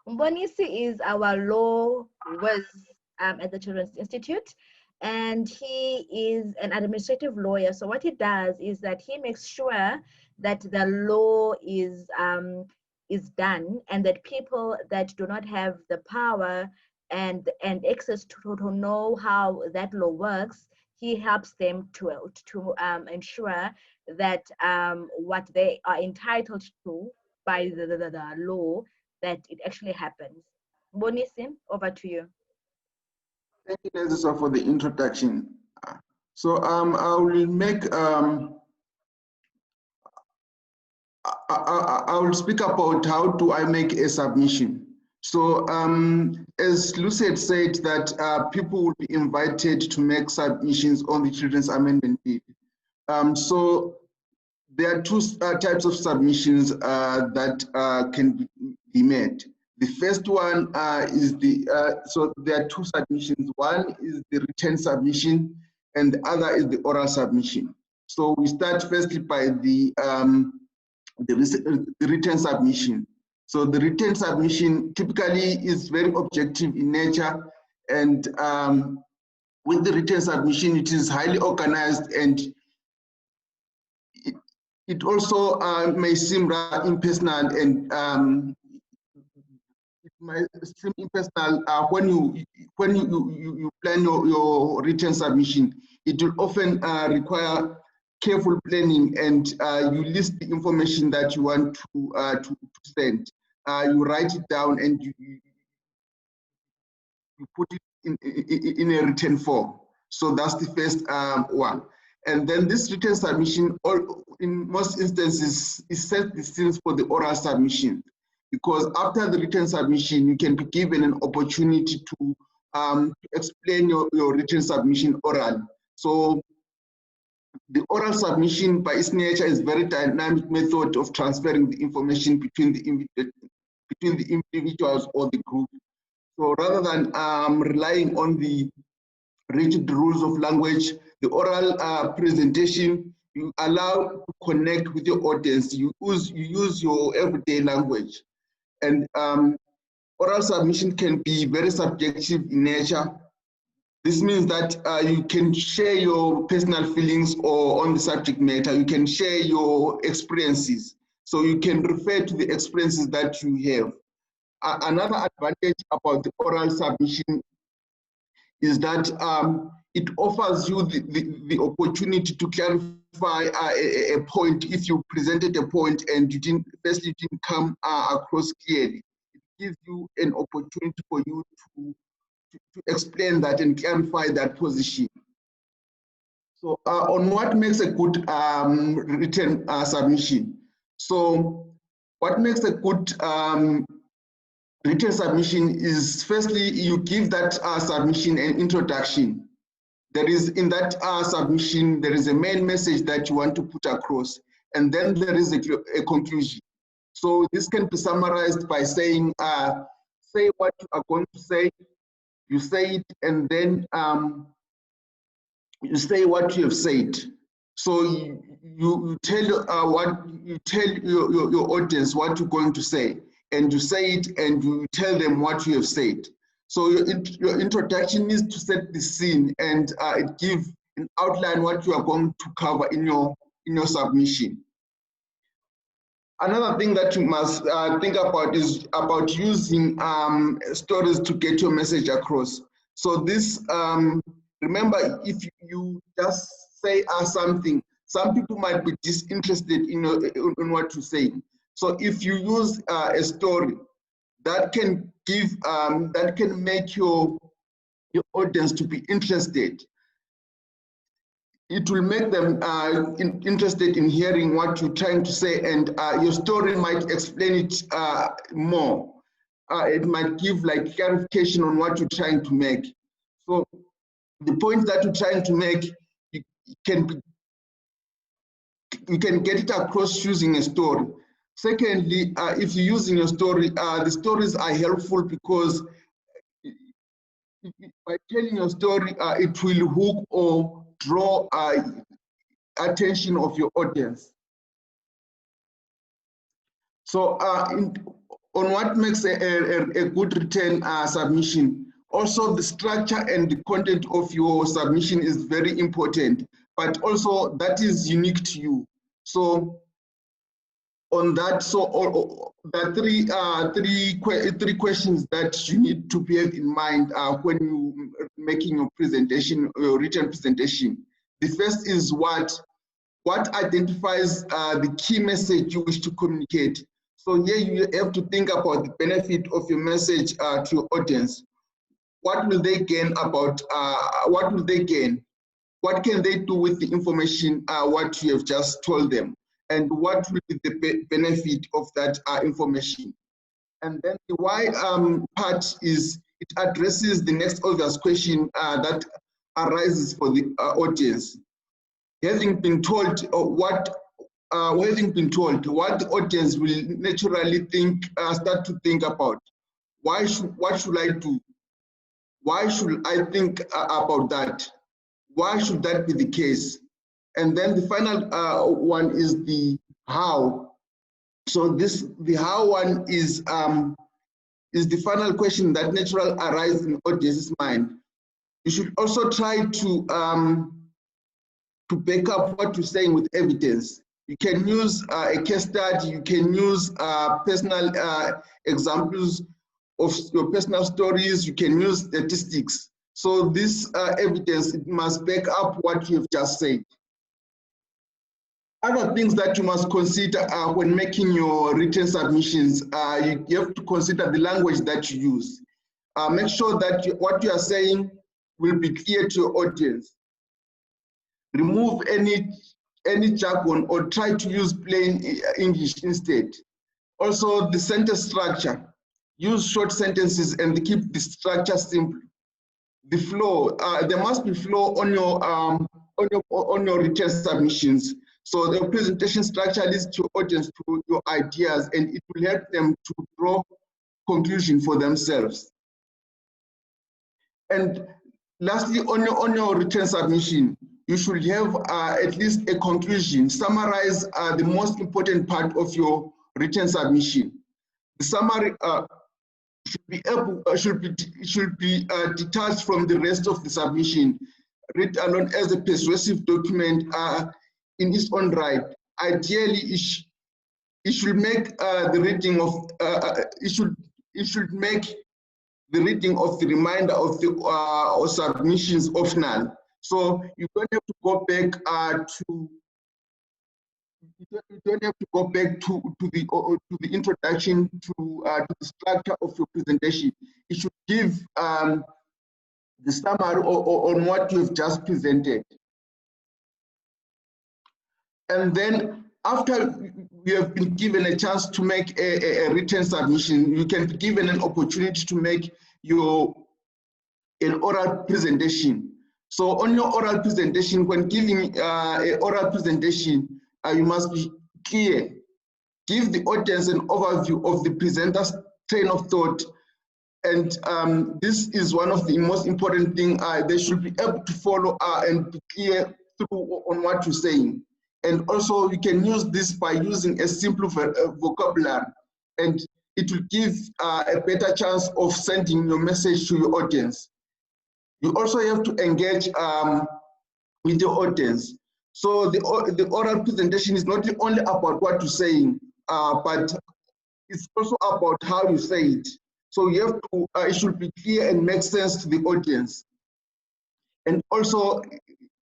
Mbonisi is our law whiz at the Children's Institute, and he is an administrative lawyer. So what he does is that he makes sure that the law is done, and that people that do not have the power and access to know how that law works, he helps them to ensure that what they are entitled to by the law, that it actually happens. Mbonisi, over to you. Thank you, Nezisa, for the introduction. So I will make I will speak about how do I make a submission. So as Lucy had said, that people will be invited to make submissions on the Children's Amendment Bill. So there are two types of submissions that can be made. The first one is so there are two submissions. One is the written submission, and the other is the oral submission. So we start firstly by the written submission. So the written submission typically is very objective in nature, and with the written submission, it is highly organized, and it also may seem rather impersonal, and it might seem impersonal when you plan your written submission. It will often require careful planning, and you list the information that you want to send. You write it down, and you put it in a written form. So that's the first one. And then this written submission, in most instances, is set the scenes for the oral submission, because after the written submission, you can be given an opportunity to explain your written submission orally. So the oral submission, by its nature, is a very dynamic method of transferring the information between the individuals or the group. So rather than relying on the rigid rules of language, the oral presentation, you allow to connect with your audience. You use your everyday language. And oral submission can be very subjective in nature. This means that you can share your personal feelings or on the subject matter. You can share your experiences. So you can refer to the experiences that you have. Another advantage about the oral submission is that it offers you the opportunity to clarify a point if you presented a point and you didn't come across clearly. It gives you an opportunity for you to explain that and clarify that position. So on what makes a good written submission. So what makes a good written submission is, firstly, you give that submission an introduction. There is, in that submission, there is a main message that you want to put across, and then there is a conclusion. So this can be summarized by saying, say what you are going to say, you say it, and then you say what you have said. So you tell your audience what you're going to say, and you say it, and you tell them what you have said. So your introduction needs to set the scene, and it gives an outline what you are going to cover in your submission. Another thing that you must think about is about using stories to get your message across. So this, remember, if you just say something, some people might be disinterested in what you're saying. So if you use a story, that can give, that can make your audience to be interested. It will make them interested in hearing what you're trying to say, and your story might explain it more. It might give like clarification on what you're trying to make. So the point that you're trying to make, you can get it across using a story. Secondly, if you're using a story, the stories are helpful because by telling your story, it will hook or draw attention of your audience. So on what makes a good written submission. Also, the structure and the content of your submission is very important, but also that is unique to you. So on that, so the three questions that you need to bear in mind when you making your presentation, your written presentation. The first is what identifies the key message you wish to communicate. So here you have to think about the benefit of your message to your audience. What will they gain about, what will they gain? What can they do with the information, what you have just told them? And what will be the benefit of that information? And then the why part is, it addresses the next obvious question that arises for the audience. Having been told what the audience will naturally think, start to think about. What should I do? Why should I think about that? Why should that be the case? And then the final one is the how. So the how one is the final question that naturally arises in audience's mind. You should also try to back up what you're saying with evidence. You can use a case study, you can use personal examples of your personal stories, you can use statistics. So this evidence, it must back up what you have just said. Other things that you must consider when making your written submissions, you have to consider the language that you use. Make sure that what you are saying will be clear to your audience. Remove any jargon or try to use plain English instead. Also, the sentence structure. Use short sentences and keep the structure simple. The flow, there must be flow on your written submissions. So the presentation structure leads to audience to your ideas, and it will help them to draw conclusion for themselves. And lastly, on your written submission, you should have at least a conclusion. Summarize the most important part of your written submission. The summary should be detached from the rest of the submission, read alone as a persuasive document in its own right. Ideally, it should make the reading of it should make the reading of the remainder of the submissions optional. So you don't have to go back to the introduction to the structure of your presentation. It should give the summary on what you've just presented. And then after you have been given a chance to make a written submission, you can be given an opportunity to make an oral presentation. So on your oral presentation, when giving an oral presentation, you must be clear. Give the audience an overview of the presenter's train of thought. And this is one of the most important things. They should be able to follow and be clear through on what you're saying. And also you can use this by using a simple vocabulary, and it will give a better chance of sending your message to your audience. You also have to engage with your audience. So the oral presentation is not only about what you're saying, but it's also about how you say it. So you have to, it should be clear and make sense to the audience. And also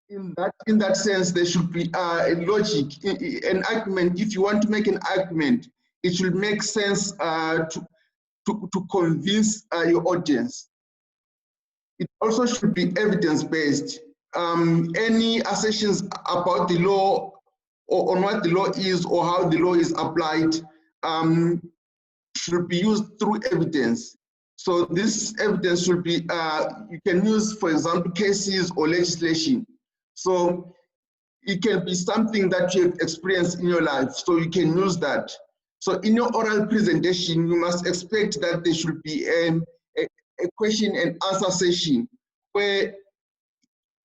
in that sense, there should be a logic, an argument. If you want to make an argument, it should make sense to convince your audience. It also should be evidence-based. Any assertions about the law or on what the law is or how the law is applied should be used through evidence. So this evidence should be, you can use, for example, cases or legislation. So it can be something that you have experienced in your life, so you can use that. So in your oral presentation, you must expect that there should be a question and answer session, where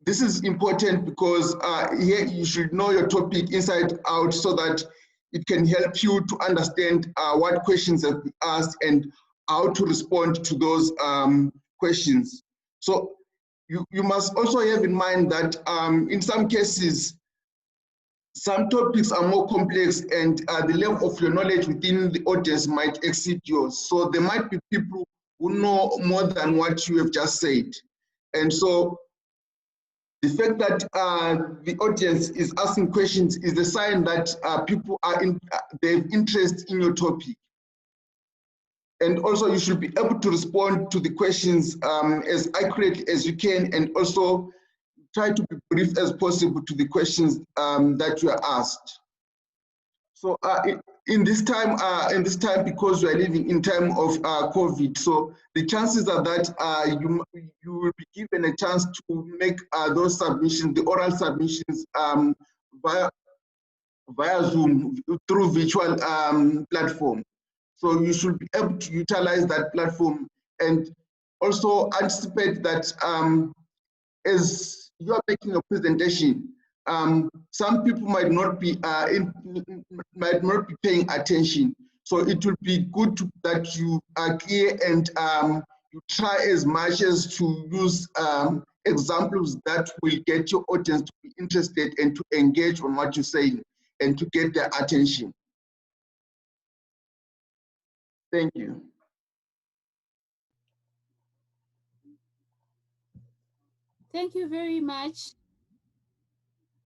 this is important because here you should know your topic inside out, so that it can help you to understand what questions have been asked and how to respond to those questions. So you must also have in mind that in some cases, some topics are more complex and the level of your knowledge within the audience might exceed yours. So there might be people who know more than what you have just said. And so the fact that the audience is asking questions is a sign that people are they have interest in your topic. And also you should be able to respond to the questions as accurately as you can, and also try to be brief as possible to the questions that you are asked. So in this time, because we are living in time of COVID, so the chances are that you will be given a chance to make those submissions, the oral submissions, via Zoom through virtual platform. So you should be able to utilize that platform and also anticipate that as you are making a presentation, some people might not be paying attention. So it will be good that you are clear and you try as much as to use examples that will get your audience to be interested and to engage on what you're saying and to get their attention. Thank you. Thank you very much,